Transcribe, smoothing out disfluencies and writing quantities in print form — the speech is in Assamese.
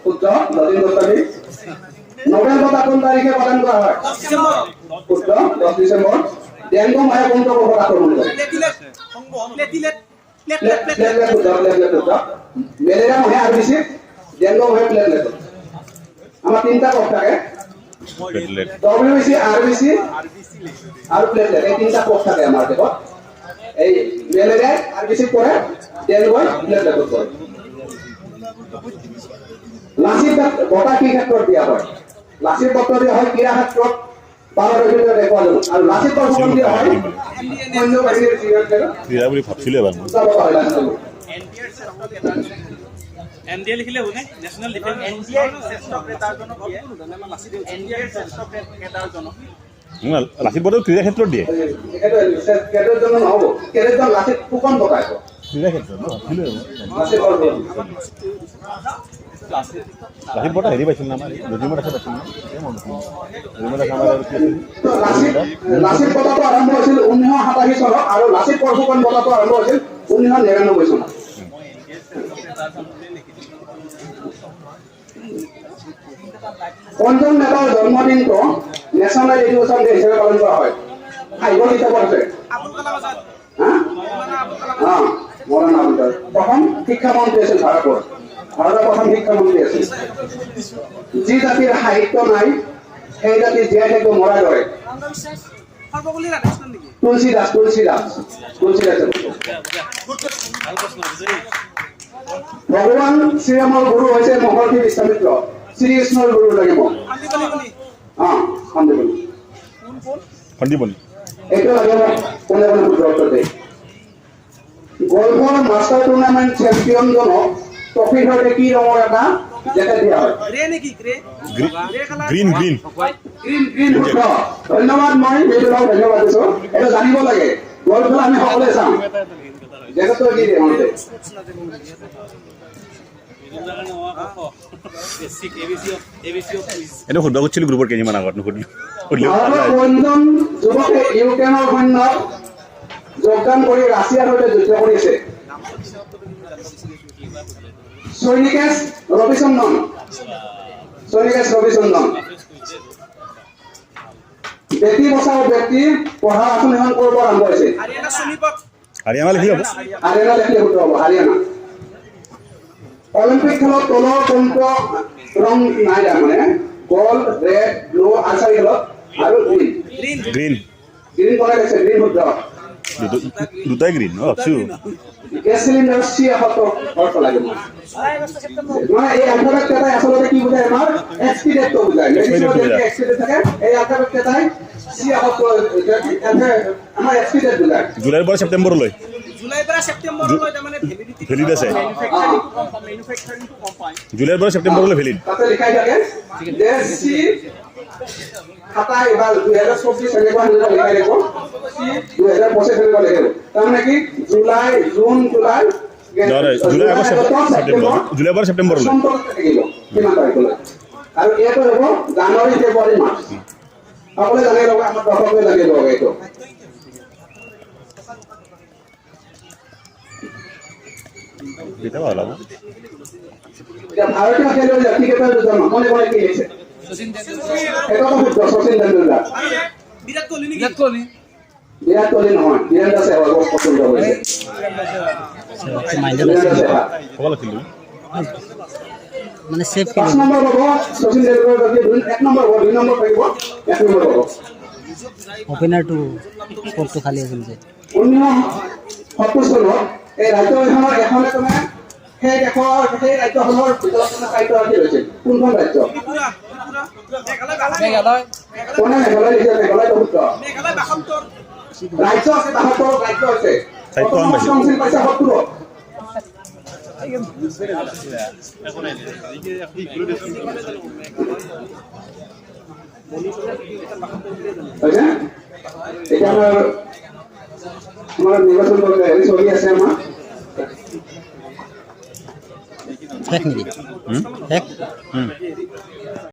শুদ্ধ যতীন গোস্বামী নোবেল বঁটা কোন তাৰিখে প্ৰদান কৰা হয় শুদ্ধ 10 ডিচেম্বৰ ডেংগু মহে কোনটো ৰোগত আক্ৰমণ কৰে মেলেৰিয়া মহে আৰবিচি ডেংগু মহে প্লেটলেট আমাৰ তিনিটা কোষ থাকে ডব্লিউবিচি আৰবিচি আৰু প্লেটলেট এই তিনিটা কোষ থাকে আমাৰ দেহত এই মেলেৰিয়া আৰবিচি পৰে ডেংগু প্লেটলেট পৰে লাচিত বঁটা কি ক্ষেত্ৰত দিয়া হয় লাচিত বঁটা দিয়া হয় ক্ৰীড়া ক্ষেত্ৰত আৰু লাচিত বৰফুকন দিয়া হয় সৈন্য বাহিনীৰ ক্ৰীড়া বুলি ভাবছিলে এনডিএ লিখিলে হনে ন্যাশনাল ডিফেন্স এনডিএ শ্ৰেষ্ঠ ক্ৰেতাজনক দিয়ে এনডিএ শ্ৰেষ্ঠ ক্ৰেতাজনক লাচিত বঁটা ক্ৰীড়া ক্ষেত্ৰত দিয়ে ক্ৰেতাজন নহ'ব ক্ৰেতাজন লাচিত ফুকন বঁটাই ক্ৰীড়া ক্ষেত্ৰত লাচিত লাচিত বঁটা হেৰি পাইছিল না আমাৰ ৰজিমত আছে পাইছিল লাচিত বঁটাটো আৰম্ভ হৈছিল 1987 চনত আৰু লাচিত বৰফুকন বঁটাটো আৰম্ভ হৈছিল 1999 চনত পঞ্চম নেতাৰ জন্মদিনটো নেশ্যনেল এডুকেশ্যন ডে হিচাপে পালন কৰা হয় আহিব কিতাপত আছে মৌলানা আবুল কালাম প্ৰথম শিক্ষামন্ত্ৰী আছিল ভাৰতৰ প্ৰথম শিক্ষামন্ত্ৰী আছিল যি জাতিৰ সাহিত্য নাই সেই জাতি জীয়াই থাকিব মৰাৰ দৰে তুলসী দাস ভগৱান শ্ৰীৰামৰ গুৰু হৈছে মহৰ্ষি বিশ্বামিত্ৰ শ্ৰীকৃষ্ণৰ গুৰু লাগিব সন্দীপনী এইটো লাগিব কোনে কোনে উত্তৰ দিয়ে গল্ফৰ মাষ্টাৰ টুৰ্ণামেণ্ট চেম্পিয়নজনক ট্ৰফিৰ সৈতে কি ৰঙৰ এটা জেকেট দিয়া হয় গ্ৰীণ ধন্যবাদ মই ধন্যবাদ দিছো এইটো জানিব লাগে গল্ফ খেলা আমি সকলোৱে চাম জেকেটটো কি দিয়ে মনতে এইটো সুধিব খুজিছিলোঁ গ্ৰুপৰ কেইদিনমান আগত ভাৰতৰ পঞ্চম যুৱকে ইউক্ৰেইনৰ সৈন্যত যোগদান কৰি ৰাছিয়াৰ সৈতে যুদ্ধ কৰিছে সৈনিকেশ ৰবিচন্দ্ৰন বেটি বচাও বেটি পঢ়া আঁচনিখন কৰিব আৰম্ভ হৈছে হাৰিয়ানা লিখিলে শুদ্ধ হ'ব হাৰিয়ানা অলিম্পিক খেলত তলৰ কোনটো ৰং নাই তাৰমানে গোল্ড ৰেড ব্লু আৰ্চাৰী খেলত আৰু গ্ৰীণ কৰা গৈছে গ্ৰীণ শুদ্ধ দুটাই গ্ৰীণ ভাবছো গেছ চিলিণ্ডাৰ চি এশত অৰ্থ লাগিব মানে এই আলফাবেট কেইটাই আচলতে কি বুজায় আমাৰ এক্সপিৰিয়েন্সটো বুজায় এক্সপিৰিয়েন্স থাকে এই আলফাবেট কেইটাই চি এশত আমাৰ এক্সপিৰিয়েন্স বুজায় জুলাইৰ পৰা ছেপ্টেম্বৰলৈ ভেলিড আছে জুলাইৰ পৰা ছেপ্টেম্বৰলৈ ভেলিড তাতে লিখাই থাকে যে চি খাতা এবাৰ 2024 এনেকুৱা লিখাই দিব 2025 এনেকুৱা লিখাই দিব তাৰমানে কি জুলাই জুলাইৰ পৰা ছেপ্টেম্বৰলৈ আৰু এইটো হ'ব জানুৱাৰী ফেব্ৰুৱাৰী মাৰ্চ সকলোৱে জানি ল'ব আমাৰ দৰ্শকে জানি ল'ব এইটো ভাৰতীয় খেলুৱৈ ব্যক্তিগত দুজন মনে মনে কি হৈছে শচীন তেণ্ডুলকাৰ বিৰাট কোহলি নহয় বীৰেন্দ্ৰ সেহৱাগক পছন্দ কৰিছে মানে সেভ 5 নম্বৰ হ'ব শচীন তেণ্ডুলকাৰ যদি 1 নম্বৰ হ'ব 2 নম্বৰ থাকিব 1 নম্বৰ হ'ব ওপেনাৰ টু স্পটটো খালি আছিল যে 1970 চনত এই ৰাজ্যখনৰ এখনে তোমাৰ সেই ৰাজ্যখনৰ ভিতৰত সাহিত্য ৰাজ্য হৈছে কোনখন ৰাজ্য কোনে মেঘালয় লিখে মেঘালয় শুদ্ধ ৰাজ্য আছে 72 ৰাজ্য আছে কাউন্সিল পাইছে 70 এটা আমাৰ নিৰ্বাচন চলি আছে আমাৰ এক মিনিট